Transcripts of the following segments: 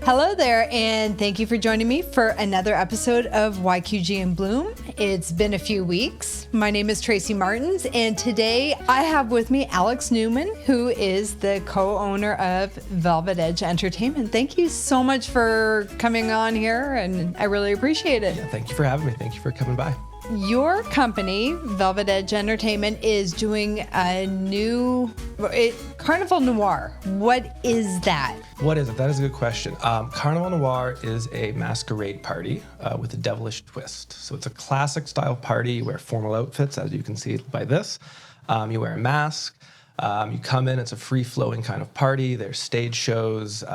Hello there, and thank you for joining me for another episode of yqginbloom. It's been a few weeks. My name is Tracy Martins, and today I have with me Alex Newman, who is the co-owner of Velvet Edge Entertainment. Thank you so much for coming on here, and I really appreciate it. Yeah, thank you for having me. Thank you for coming by. Your company, Velvet Edge Entertainment, is doing a new Carnival Noir. What is that? What is it? That is a good question. Carnival Noir is a masquerade party with a devilish twist. So it's a classic style party. You wear formal outfits, as you can see by this. You wear a mask. You come in, it's a free-flowing kind of party. There's stage shows,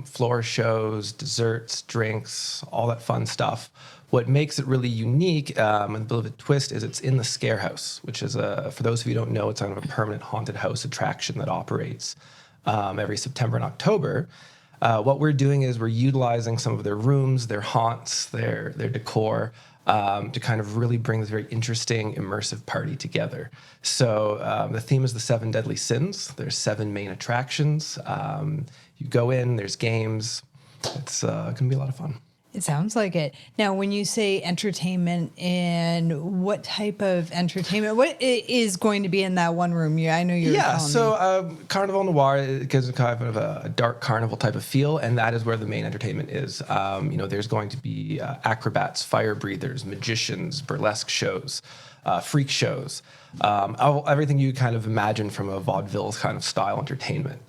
floor shows, desserts, drinks, all that fun stuff. What makes it really unique and a bit of a twist is it's in the Scarehouse, which is, for those of you who don't know, it's kind of a permanent haunted house attraction that operates every September and October. What we're doing is we're utilizing some of their rooms, their haunts, their decor, to kind of really bring this very interesting, immersive party together. So the theme is the 7 deadly sins. There's 7 main attractions. You go in, there's games. It's going to be a lot of fun. It sounds like it. Now, when you say entertainment, and what type of entertainment, what is going to be in that one room? I know you're telling me. Carnival Noir, it gives a kind of a dark carnival type of feel, and that is where the main entertainment is. There's going to be acrobats, fire breathers, magicians, burlesque shows, freak shows, everything you kind of imagine from a vaudeville kind of style entertainment.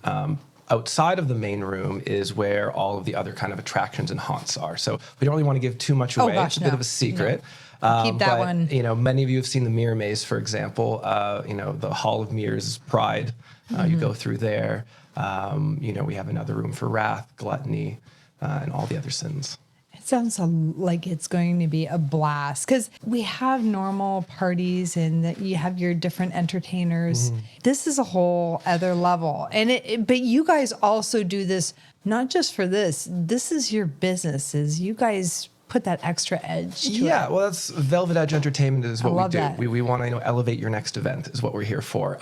Outside of the main room is where all of the other kind of attractions and haunts are. So we don't really want to give too much away. It's a bit of a secret. No. Keep that one. Many of you have seen the Mirror Maze, for example. The Hall of Mirrors Pride. You go through there. We have another room for wrath, gluttony, and all the other sins. It sounds like it's going to be a blast because we have normal parties and that you have your different entertainers. Mm-hmm. This is a whole other level. But you guys also do this, not just for this. This is your business. You guys put that extra edge to it. Yeah, well, that's Velvet Edge Entertainment is what we do. That. We want to elevate your next event is what we're here for.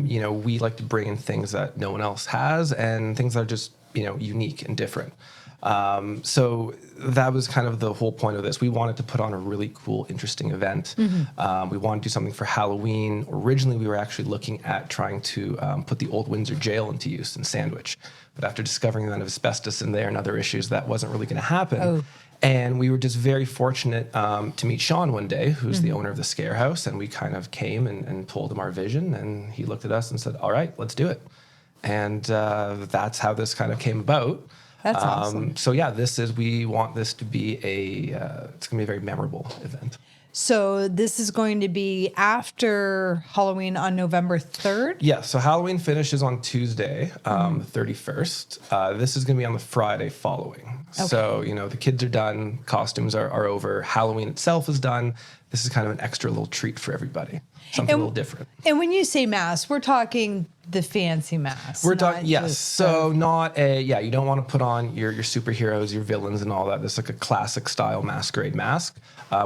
We like to bring in things that no one else has and things that are just unique and different. So that was kind of the whole point of this. We wanted to put on a really cool, interesting event. Mm-hmm. We wanted to do something for Halloween. Originally, we were actually looking at trying to put the old Windsor jail into use in Sandwich. But after discovering that asbestos in there and other issues, that wasn't really going to happen. Oh. And we were just very fortunate to meet Sean one day, who's mm-hmm. the owner of the Scarehouse. And we kind of came and told him our vision. And he looked at us and said, all right, let's do it. And that's how this kind of came about. That's awesome. So yeah, we want this to be it's going to be a very memorable event. So this is going to be after Halloween on November 3rd? Yeah, so Halloween finishes on Tuesday, the 31st. This is going to be on the Friday following. Okay. So, the kids are done, costumes are over, Halloween itself is done. This is kind of an extra little treat for everybody. Something a little different. And when you say mask, we're talking the fancy mask. We're talking, yes. So you don't want to put on your superheroes, your villains and all that. This is like a classic style masquerade mask.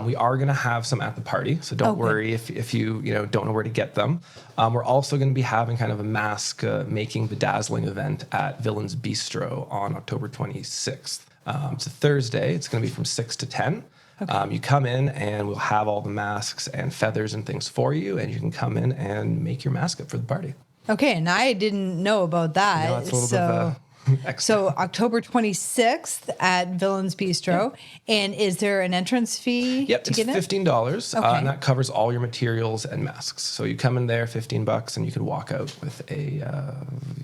We are going to have some at the party, so don't worry if you don't know where to get them. We're also going to be having kind of a mask making bedazzling event at Villains Bistro on October 26th. It's a Thursday. It's going to be from 6 to 10. Okay. You come in and we'll have all the masks and feathers and things for you, and you can come in and make your mask up for the party. Okay, and I didn't know about that. No, that's a little bit of extra. So October 26th at Villains Bistro. Yep. And is there an entrance fee to get in? It's $15, and that covers all your materials and masks. So you come in there, $15, and you can walk out with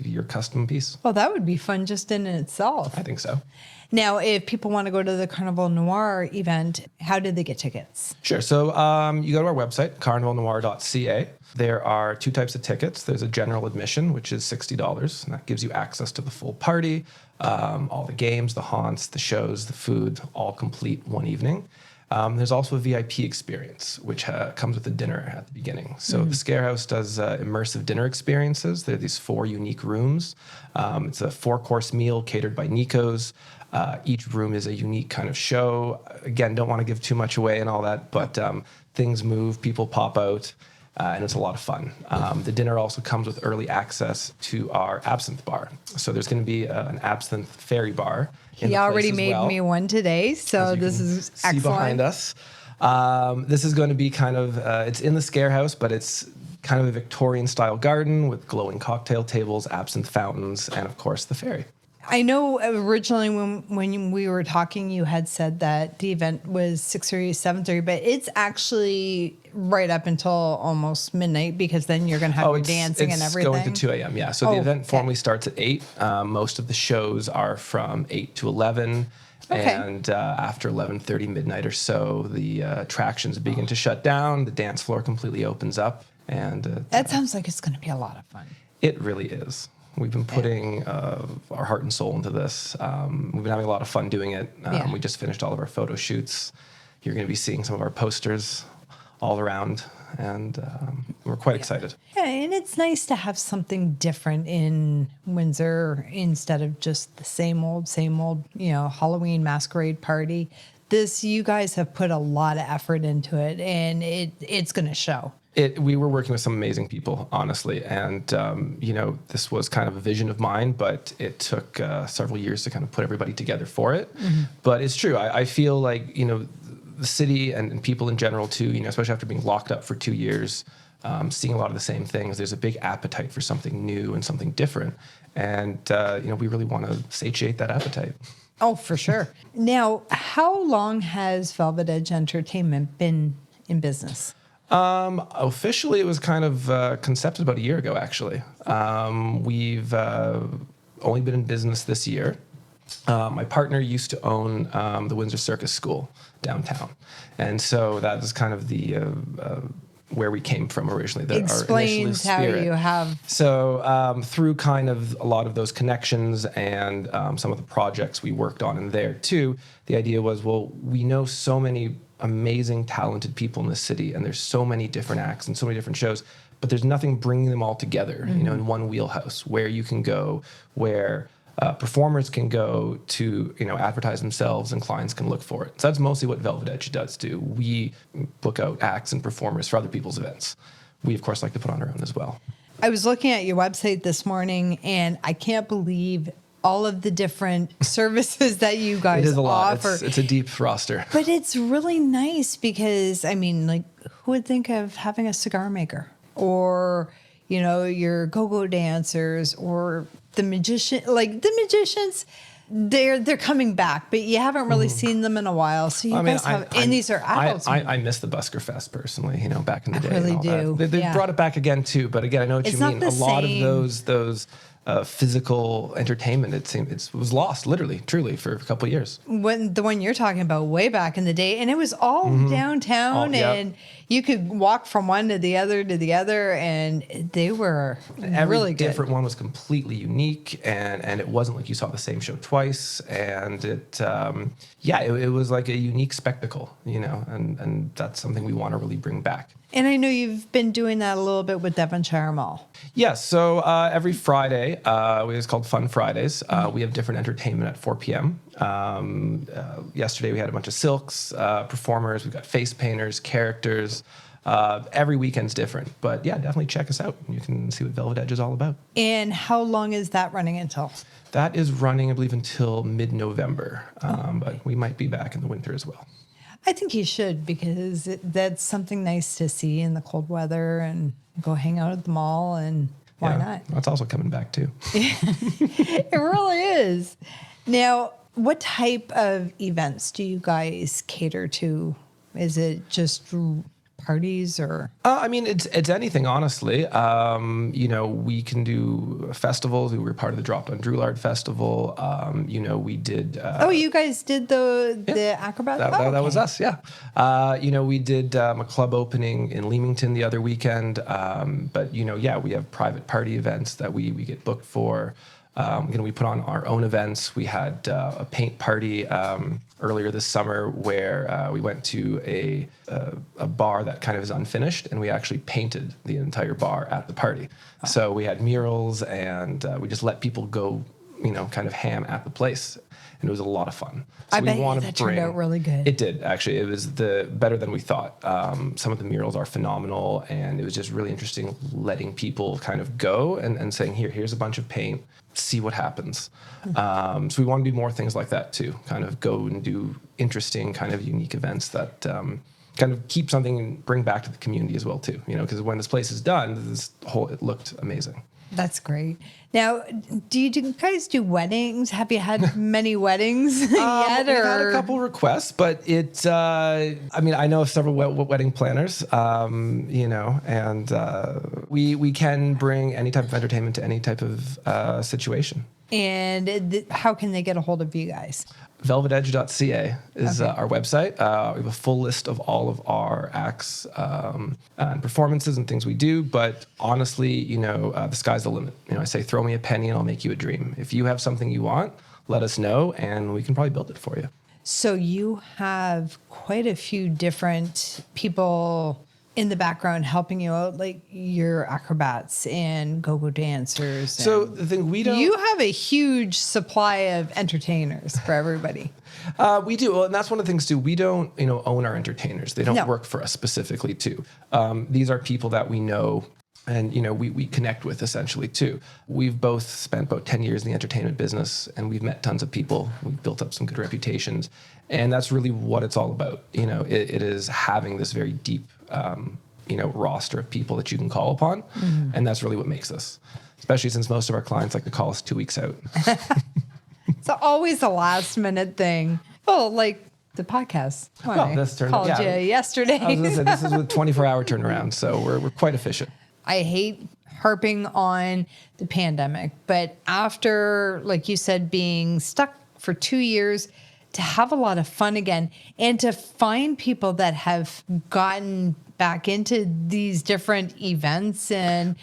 your custom piece. Well, that would be fun just in itself. I think so. Now, if people want to go to the Carnival Noir event, how do they get tickets? Sure. So you go to our website, carnivalnoir.ca. There are 2 types of tickets. There's a general admission, which is $60, and that gives you access to the full party, all the games, the haunts, the shows, the food, all complete one evening. There's also a VIP experience, which comes with a dinner at the beginning. So the Scarehouse does immersive dinner experiences. There are these 4 unique rooms. It's a 4-course meal catered by Nico's. Each room is a unique kind of show. Again, don't want to give too much away and all that, but things move, people pop out. and it's a lot of fun. The dinner also comes with early access to our absinthe bar. So there's going to be an absinthe fairy bar. He already made me one today, so this is see excellent. Behind us. This is going to be kind of, it's in the Scarehouse, but it's kind of a Victorian-style garden with glowing cocktail tables, absinthe fountains, and of course the fairy. I know originally when we were talking, you had said that the event was 6:30 to 7:30, but it's actually right up until almost midnight because then you're going to have your dancing and everything. It's going to 2 a.m., yeah. So the event formally starts at 8. Most of the shows are from 8 to 11. Okay. And after 11:30 midnight or so, the attractions begin to shut down. The dance floor completely opens up. And that sounds like it's going to be a lot of fun. It really is. We've been putting our heart and soul into this. We've been having a lot of fun doing it. We just finished all of our photo shoots. You're going to be seeing some of our posters all around, and we're quite excited. Yeah, and it's nice to have something different in Windsor instead of just the same old, Halloween masquerade party. You guys have put a lot of effort into it, and it's going to show. We were working with some amazing people, honestly, and this was kind of a vision of mine, but it took several years to kind of put everybody together for it. Mm-hmm. But it's true. I feel like the city and people in general too, especially after being locked up for 2 years, seeing a lot of the same things. There's a big appetite for something new and something different, and we really want to satiate that appetite. Oh, for sure. Now, how long has Velvet Edge Entertainment been in business? Officially, it was kind of concepted about a year ago, actually. We've only been in business this year. My partner used to own the Windsor Circus School downtown. And so that is kind of the where we came from originally. Explains how you have... So through kind of a lot of those connections and some of the projects we worked on in there, too, the idea was, well, we know so many amazing, talented people in the city, and there's so many different acts and so many different shows, but there's nothing bringing them all together, in one wheelhouse where you can go, where performers can go to, advertise themselves and clients can look for it. So that's mostly what Velvet Edge does do. We book out acts and performers for other people's events. We, of course, like to put on our own as well. I was looking at your website this morning, and I can't believe all of the different services that you guys offer. It is a lot. It's a deep roster. But it's really nice because, who would think of having a cigar maker or, your go-go dancers or the magician, the magicians, they're coming back, but you haven't really seen them in a while. So you guys have, and these are adults. I miss the Busker Fest personally, back in the day. I really do. They brought it back again too, but again, I know what you mean. A lot of those physical entertainment, it was lost, literally, truly, for a couple of years. When the one you're talking about, way back in the day, and it was all downtown, and you could walk from one to the other, and they were really good. Every different one was completely unique, and it wasn't like you saw the same show twice, and it was like a unique spectacle, and that's something we want to really bring back. And I know you've been doing that a little bit with Devonshire Mall. Yes. So every Friday, it's called Fun Fridays. We have different entertainment at 4 p.m. Yesterday, we had a bunch of silks performers. We've got face painters, characters. Every weekend's different. But yeah, definitely check us out. You can see what Velvet Edge is all about. And how long is that running until? That is running, I believe, until mid-November. But we might be back in the winter as well. I think you should, because that's something nice to see in the cold weather and go hang out at the mall, and why not? That's also coming back too. It really is. Now, what type of events do you guys cater to? Is it just parties or? It's anything, honestly. We can do festivals. We were part of the Dropped on Droulard Festival. We did. You guys did the acrobat? That was us, yeah. We did a club opening in Leamington the other weekend. We have private party events that we get booked for. We put on our own events. We had a paint party earlier this summer where we went to a bar that kind of is unfinished, and we actually painted the entire bar at the party. So we had murals, and we just let people go kind of ham at the place. And it was a lot of fun. So I bet that turned out really good. It did, actually. It was better than we thought. Some of the murals are phenomenal, and it was just really interesting letting people kind of go and saying, here's a bunch of paint, see what happens. So we want to do more things like that too, kind of go and do interesting kind of unique events that kind of keep something and bring back to the community as well too, because when this place is done, it looked amazing. That's great. Now, do you guys do weddings? Have you had many weddings yet? We've had a couple requests, but I know of several wedding planners, and we can bring any type of entertainment to any type of situation. And how can they get a hold of you guys? velvetedge.ca is our website. We have a full list of all of our acts and performances and things we do. But honestly, the sky's the limit. I say, throw me a penny and I'll make you a dream. If you have something you want, let us know and we can probably build it for you. So you have quite a few different people in the background helping you out, like your acrobats and go-go dancers. So the thing you have a huge supply of entertainers for everybody. We do, and that's one of the things too. We don't, own our entertainers. They don't work for us specifically too. These are people that we know and, we connect with essentially too. We've both spent about 10 years in the entertainment business and we've met tons of people. We've built up some good reputations and that's really what it's all about. It is having this very deep, roster of people that you can call upon. Mm-hmm. And that's really what makes us, especially since most of our clients like to call us 2 weeks out. It's always a last minute thing. Well, like the podcast. This turned called you yesterday. I was going to say, this is a 24-hour turnaround, so we're quite efficient. I hate harping on the pandemic, but after, like you said, being stuck for 2 years, to have a lot of fun again and to find people that have gotten back into these different events and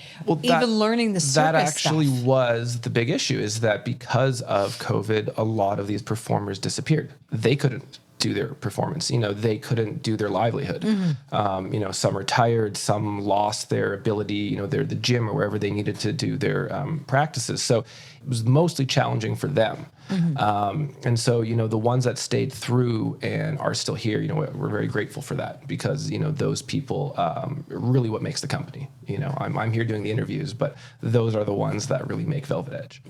even learning the circus that actually stuff. Was the big issue, is that because of COVID, a lot of these performers disappeared. They couldn't do their performance. They couldn't do their livelihood. Mm-hmm. Some retired, some lost their ability, they're the gym or wherever they needed to do their practices. So it was mostly challenging for them. Mm-hmm. And so, the ones that stayed through and are still here, we're very grateful for that because, those people are really what makes the company. I'm here doing the interviews, but those are the ones that really make Velvet Edge.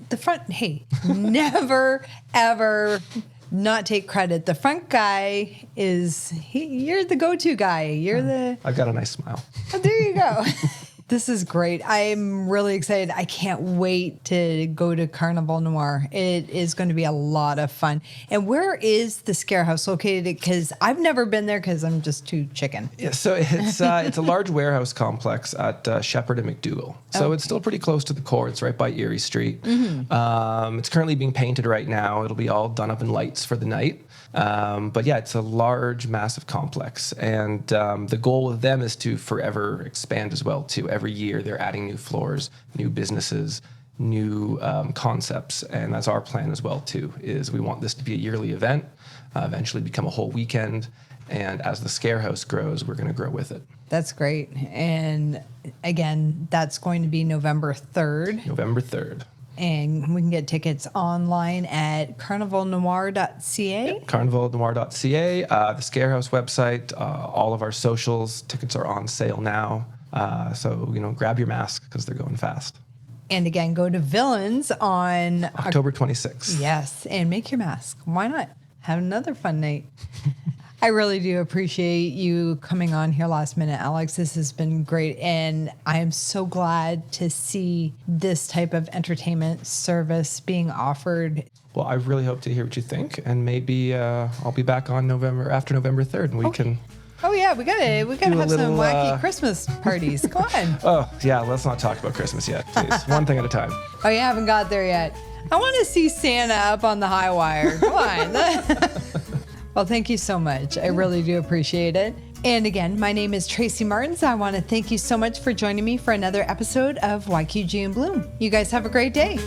Never, ever not take credit. The front guy you're the go-to guy. I've got a nice smile. Oh, there you go. This is great. I'm really excited. I can't wait to go to Carnival Noir. It is going to be a lot of fun. And where is the Scarehouse located? Because I've never been there because I'm just too chicken. Yeah, so it's a large warehouse complex at Shepherd and McDougall. So It's still pretty close to the core. It's right by Erie Street. Mm-hmm. It's currently being painted right now. It'll be all done up in lights for the night. But yeah, it's a large, massive complex. And the goal with them is to forever expand as well, too. Every year, they're adding new floors, new businesses, new concepts. And that's our plan as well, too, is we want this to be a yearly event, eventually become a whole weekend. And as the Scarehouse grows, we're going to grow with it. That's great. And again, that's going to be November 3rd. November 3rd. And we can get tickets online at carnivalnoir.ca. Yep, carnivalnoir.ca, the Scarehouse website, all of our socials. Tickets are on sale now. So, grab your mask because they're going fast. And again, go to Villains on October 26th. Yes, and make your mask. Why not? Have another fun night. I really do appreciate you coming on here last minute, Alex. This has been great. And I am so glad to see this type of entertainment service being offered. Well, I really hope to hear what you think. And maybe I'll be back on after November 3rd, and we can... Oh yeah, we gotta have some wacky Christmas parties. Go on. Oh yeah, let's not talk about Christmas yet, please. One thing at a time. Oh, you haven't got there yet. I want to see Santa up on the high wire. Come on. Well, thank you so much. I really do appreciate it. And again, my name is Tracy Martins. I want to thank you so much for joining me for another episode of YQG and Bloom. You guys have a great day.